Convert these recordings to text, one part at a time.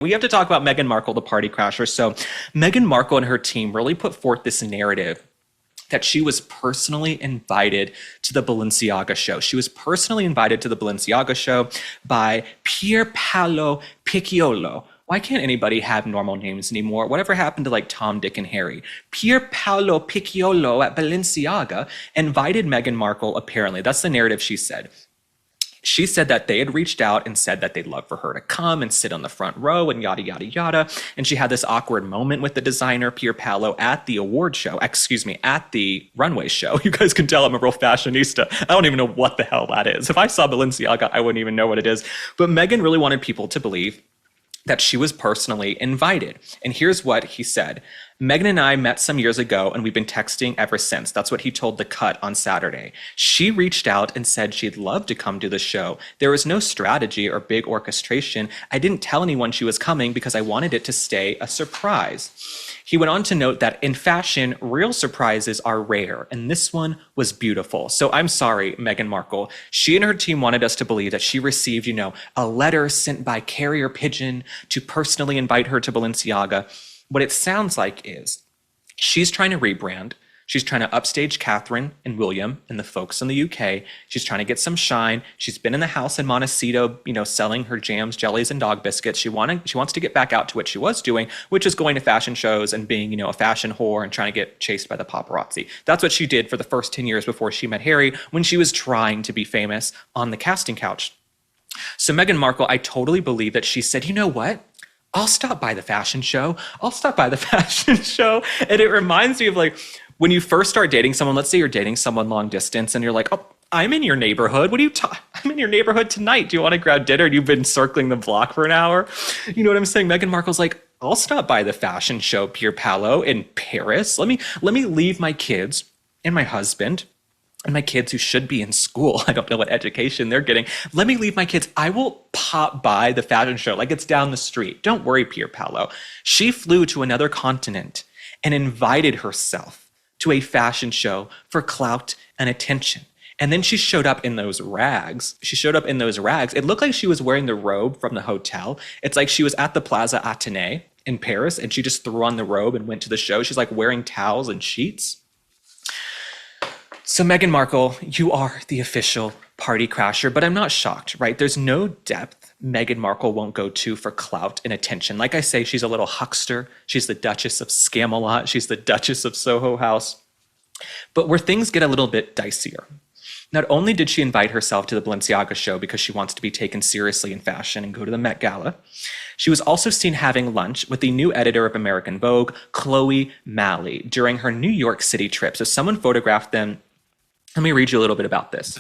We have to talk about Meghan Markle, the party crasher. So Meghan Markle and her team really put forth this narrative that she was personally invited to the Balenciaga show. She was personally invited to the Balenciaga show by Pier Paolo Picciolo. Why can't anybody have normal names anymore? Whatever happened to like Tom, Dick, and Harry? Pier Paolo Picciolo at Balenciaga invited Meghan Markle, apparently. That's the narrative she said. She said that they had reached out and said that they'd love for her to come and sit on the front row and yada, yada, yada. And she had this awkward moment with the designer, Pier Paolo, at the award show, at the runway show. You guys can tell I'm a real fashionista. I don't even know what the hell that is. If I saw Balenciaga, I wouldn't even know what it is. But Meghan really wanted people to believe that she was personally invited. And here's what he said. Meghan and I met some years ago and we've been texting ever since. That's what he told The Cut on Saturday. She reached out and said she'd love to come to the show. There was no strategy or big orchestration. I didn't tell anyone she was coming because I wanted it to stay a surprise. He went on to note that in fashion, real surprises are rare, and this one was beautiful. So I'm sorry, Meghan Markle. She and her team wanted us to believe that she received, a letter sent by carrier pigeon to personally invite her to Balenciaga. What it sounds like is she's trying to rebrand. She's trying to upstage Catherine and William and the folks in the UK. She's trying to get some shine. She's been in the house in Montecito, selling her jams, jellies, and dog biscuits. She wants to get back out to what she was doing, which is going to fashion shows and being, a fashion whore and trying to get chased by the paparazzi. That's what she did for the first 10 years before she met Harry, when she was trying to be famous on the casting couch. So Meghan Markle, I totally believe that she said, you know what? I'll stop by the fashion show. And it reminds me of when you first start dating someone, let's say you're dating someone long distance and you're like, oh, I'm in your neighborhood. I'm in your neighborhood tonight. Do you want to grab dinner? You've been circling the block for an hour. You know what I'm saying? Meghan Markle's like, I'll stop by the fashion show, Pier Paolo in Paris. Let me leave my kids and my husband and my kids who should be in school. I don't know what education they're getting. Let me leave my kids. I will pop by the fashion show like it's down the street. Don't worry, Pier Paolo. She flew to another continent and invited herself to a fashion show for clout and attention. And then she showed up in those rags. It looked like she was wearing the robe from the hotel. It's like she was at the Plaza Athénée in Paris and she just threw on the robe and went to the show. She's like wearing towels and sheets. So Meghan Markle, you are the official party crasher, but I'm not shocked, right? There's no depth Meghan Markle won't go to for clout and attention. Like I say, she's a little huckster. She's the Duchess of Scamelot. She's the Duchess of Soho House. But where things get a little bit dicier, not only did she invite herself to the Balenciaga show because she wants to be taken seriously in fashion and go to the Met Gala, she was also seen having lunch with the new editor of American Vogue, Chloe Malley, during her New York City trip. So someone photographed them. Let me read you a little bit about this.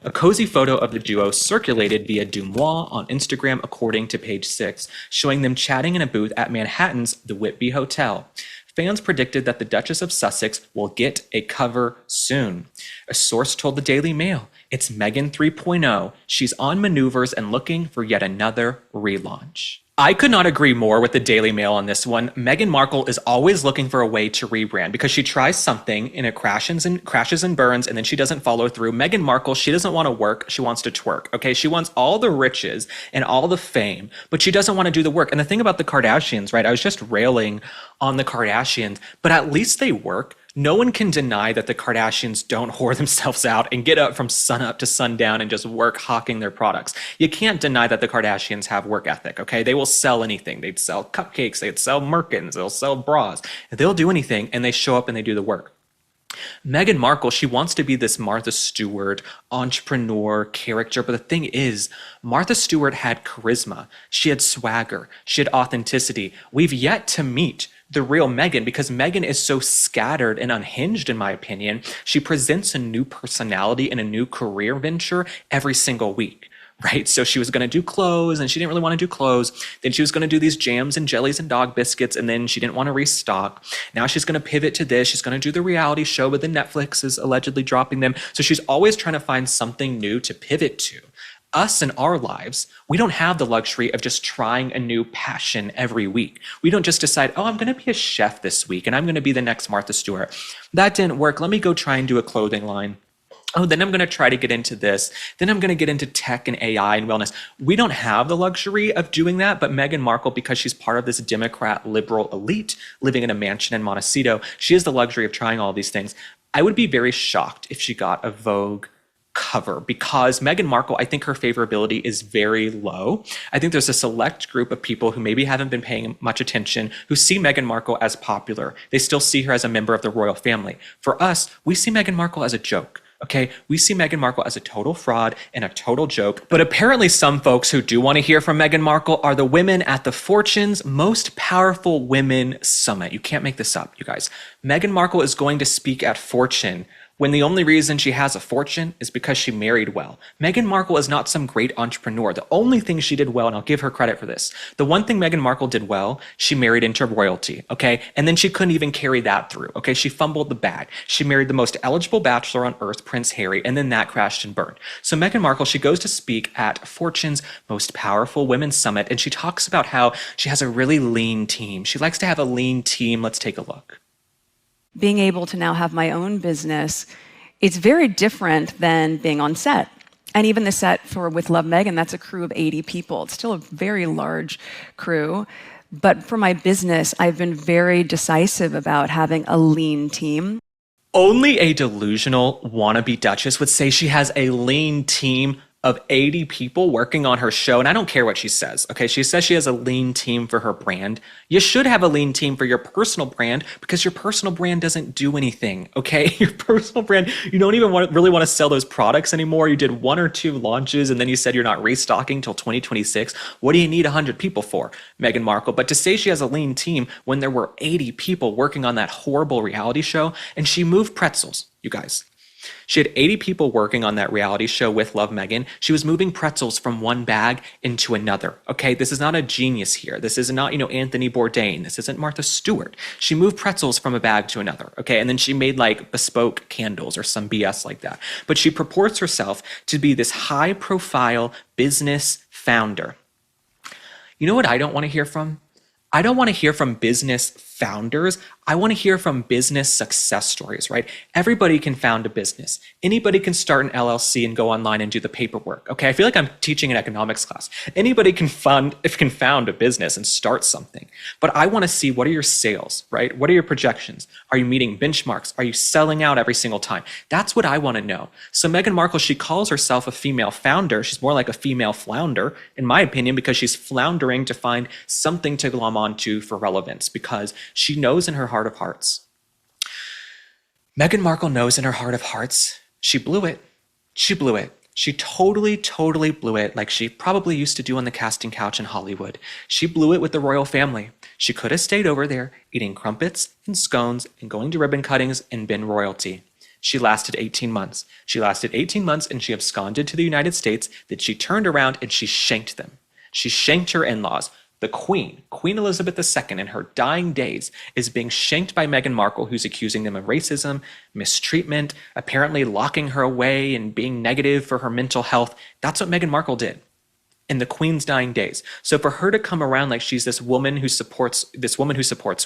A cozy photo of the duo circulated via Dumois on Instagram, according to Page 6, showing them chatting in a booth at Manhattan's The Whitby Hotel. Fans predicted that the Duchess of Sussex will get a cover soon. A source told the Daily Mail, it's Meghan 3.0. She's on maneuvers and looking for yet another relaunch. I could not agree more with the Daily Mail on this one. Meghan Markle is always looking for a way to rebrand because she tries something and it crashes and burns and then she doesn't follow through. Meghan Markle, she doesn't want to work. She wants to twerk. Okay. She wants all the riches and all the fame, but she doesn't want to do the work. And the thing about the Kardashians, right? I was just railing on the Kardashians, but at least they work. No one can deny that the Kardashians don't whore themselves out and get up from sunup to sundown and just work hawking their products. You can't deny that the Kardashians have work ethic, okay? They will sell anything. They'd sell cupcakes, they'd sell Merkins, they'll sell bras. They'll do anything and they show up and they do the work. Meghan Markle, she wants to be this Martha Stewart entrepreneur character, but the thing is, Martha Stewart had charisma, she had swagger, she had authenticity. We've yet to meet the real Meghan because Meghan is so scattered and unhinged, in my opinion. She presents a new personality and a new career venture every single week. Right? So she was going to do clothes and she didn't really want to do clothes. Then she was going to do these jams and jellies and dog biscuits and then she didn't want to restock. Now she's going to pivot to this. She's going to do the reality show, but then Netflix is allegedly dropping them. So she's always trying to find something new to pivot to. Us in our lives, we don't have the luxury of just trying a new passion every week. We don't just decide, oh, I'm going to be a chef this week and I'm going to be the next Martha Stewart. That didn't work. Let me go try and do a clothing line. Oh, then I'm going to try to get into this. Then I'm going to get into tech and AI and wellness. We don't have the luxury of doing that, but Meghan Markle, because she's part of this Democrat liberal elite living in a mansion in Montecito, she has the luxury of trying all these things. I would be very shocked if she got a Vogue cover, because Meghan Markle, I think her favorability is very low. I think there's a select group of people who maybe haven't been paying much attention, who see Meghan Markle as popular. They still see her as a member of the royal family. For us, we see Meghan Markle as a joke. Okay, we see Meghan Markle as a total fraud and a total joke. But apparently some folks who do want to hear from Meghan Markle are the women at the Fortune's Most Powerful Women Summit. You can't make this up, you guys. Meghan Markle is going to speak at Fortune when the only reason she has a fortune is because she married well. Meghan Markle is not some great entrepreneur. The only thing she did well, and I'll give her credit for this, the one thing Meghan Markle did well, she married into royalty, okay? And then she couldn't even carry that through, okay? She fumbled the bag. She married the most eligible bachelor on earth, Prince Harry, and then that crashed and burned. So Meghan Markle, she goes to speak at Fortune's Most Powerful Women Summit, and she talks about how she has a really lean team. She likes to have a lean team. Let's take a look. Being able to now have my own business, it's very different than being on set. And even the set for With Love Meghan, that's a crew of 80 people. It's still a very large crew. But for my business, I've been very decisive about having a lean team. Only a delusional wannabe Duchess would say she has a lean team of 80 people working on her show. And I don't care what she says, okay? She says she has a lean team for her brand. You should have a lean team for your personal brand, because your personal brand doesn't do anything, okay? Your personal brand, you don't even really want to sell those products anymore. You did 1 or 2 launches and then you said you're not restocking till 2026. What do you need 100 people for, Meghan Markle? But to say she has a lean team when there were 80 people working on that horrible reality show, and she moved pretzels, you guys. She had 80 people working on that reality show With Love Meghan. She was moving pretzels from one bag into another. Okay, this is not a genius here. This is not, Anthony Bourdain. This isn't Martha Stewart. She moved pretzels from a bag to another. Okay, and then she made like bespoke candles or some BS like that. But she purports herself to be this high-profile business founder. You know what I don't want to hear from? I don't want to hear from business founders. I want to hear from business success stories, right? Everybody can found a business. Anybody can start an LLC and go online and do the paperwork. Okay, I feel like I'm teaching an economics class. Anybody can found a business and start something. But I want to see, what are your sales, right? What are your projections? Are you meeting benchmarks? Are you selling out every single time? That's what I want to know. So Meghan Markle, she calls herself a female founder. She's more like a female flounder, in my opinion, because she's floundering to find something to glom onto for relevance, because she knows in her heart of hearts. Meghan Markle knows in her heart of hearts, she blew it. She blew it. She totally, totally blew it, like she probably used to do on the casting couch in Hollywood. She blew it with the royal family. She could have stayed over there eating crumpets and scones and going to ribbon cuttings and been royalty. She lasted 18 months. She lasted 18 months and she absconded to the United States. Then she turned around and she shanked them. She shanked her in-laws. The Queen, Queen Elizabeth II, in her dying days, is being shanked by Meghan Markle, who's accusing them of racism, mistreatment, apparently locking her away and being negative for her mental health. That's what Meghan Markle did in the Queen's dying days. So for her to come around like she's this woman who supports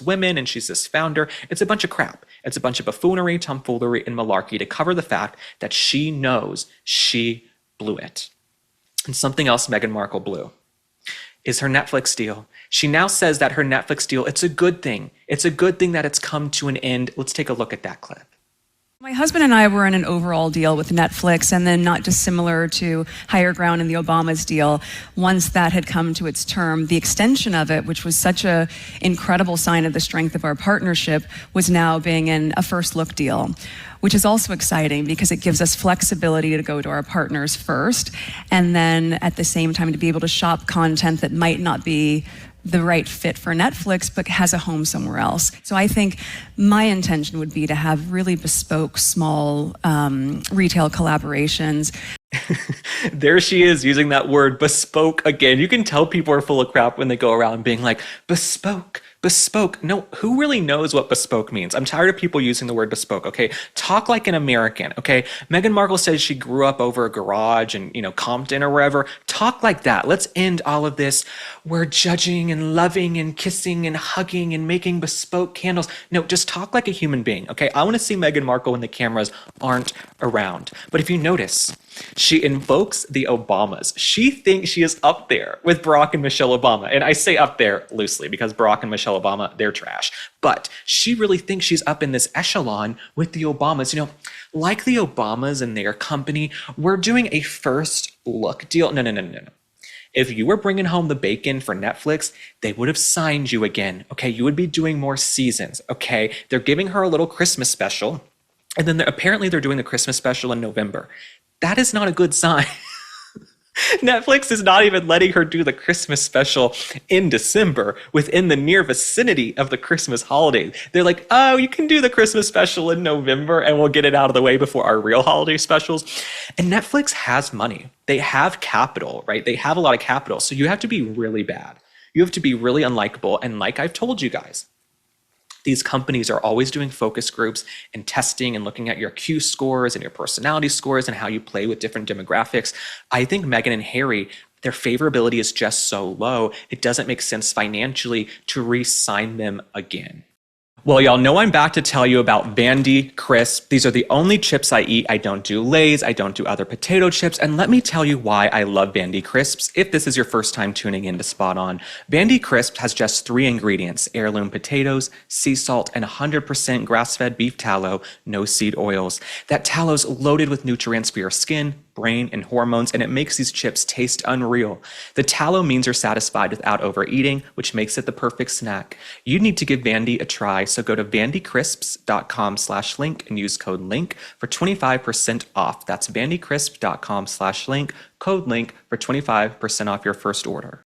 women and she's this founder, it's a bunch of crap. It's a bunch of buffoonery, tomfoolery, and malarkey to cover the fact that she knows she blew it. And something else Meghan Markle blew is her Netflix deal. She now says that her Netflix deal, it's a good thing. It's a good thing that it's come to an end. Let's take a look at that clip. My husband and I were in an overall deal with Netflix, and then not dissimilar to Higher Ground and the Obamas deal. Once that had come to its term, the extension of it, which was such an incredible sign of the strength of our partnership, was now being in a first look deal, which is also exciting because it gives us flexibility to go to our partners first, and then at the same time to be able to shop content that might not be the right fit for Netflix, but has a home somewhere else. So I think my intention would be to have really bespoke, small retail collaborations. There she is using that word bespoke again. You can tell people are full of crap when they go around being like, bespoke, bespoke. No, who really knows what bespoke means? I'm tired of people using the word bespoke, okay? Talk like an American, okay? Meghan Markle says she grew up over a garage in, Compton or wherever. Talk like that. Let's end all of this. We're judging and loving and kissing and hugging and making bespoke candles. No, just talk like a human being, okay? I want to see Meghan Markle when the cameras aren't around. But if you notice, she invokes the Obamas. She thinks she is up there with Barack and Michelle Obama. And I say up there loosely because Barack and Michelle Obama, they're trash. But she really thinks she's up in this echelon with the Obamas. Like the Obamas and their company, we're doing a first look deal. No. If you were bringing home the bacon for Netflix, they would have signed you again. Okay, you would be doing more seasons. Okay, they're giving her a little Christmas special. And then apparently they're doing the Christmas special in November. That is not a good sign. Netflix is not even letting her do the Christmas special in December within the near vicinity of the Christmas holiday. They're like, oh, you can do the Christmas special in November and we'll get it out of the way before our real holiday specials. And Netflix has money. They have capital, right? They have a lot of capital. So you have to be really bad. You have to be really unlikable. And like I've told you guys, these companies are always doing focus groups and testing and looking at your Q scores and your personality scores and how you play with different demographics. I think Meghan and Harry, their favorability is just so low, it doesn't make sense financially to re-sign them again. Well, y'all know I'm back to tell you about Vandy Crisp. These are the only chips I eat. I don't do Lay's. I don't do other potato chips. And let me tell you why I love Vandy Crisps. If this is your first time tuning in to Spot On, Vandy Crisp has just 3 ingredients: heirloom potatoes, sea salt, and 100% grass-fed beef tallow, no seed oils. That tallow's loaded with nutrients for your skin, brain, and hormones, and it makes these chips taste unreal. The tallow means you're satisfied without overeating, which makes it the perfect snack. You need to give Vandy a try, so go to vandycrisps.com/link and use code LINK for 25% off. That's vandycrisp.com/link, code LINK for 25% off your first order.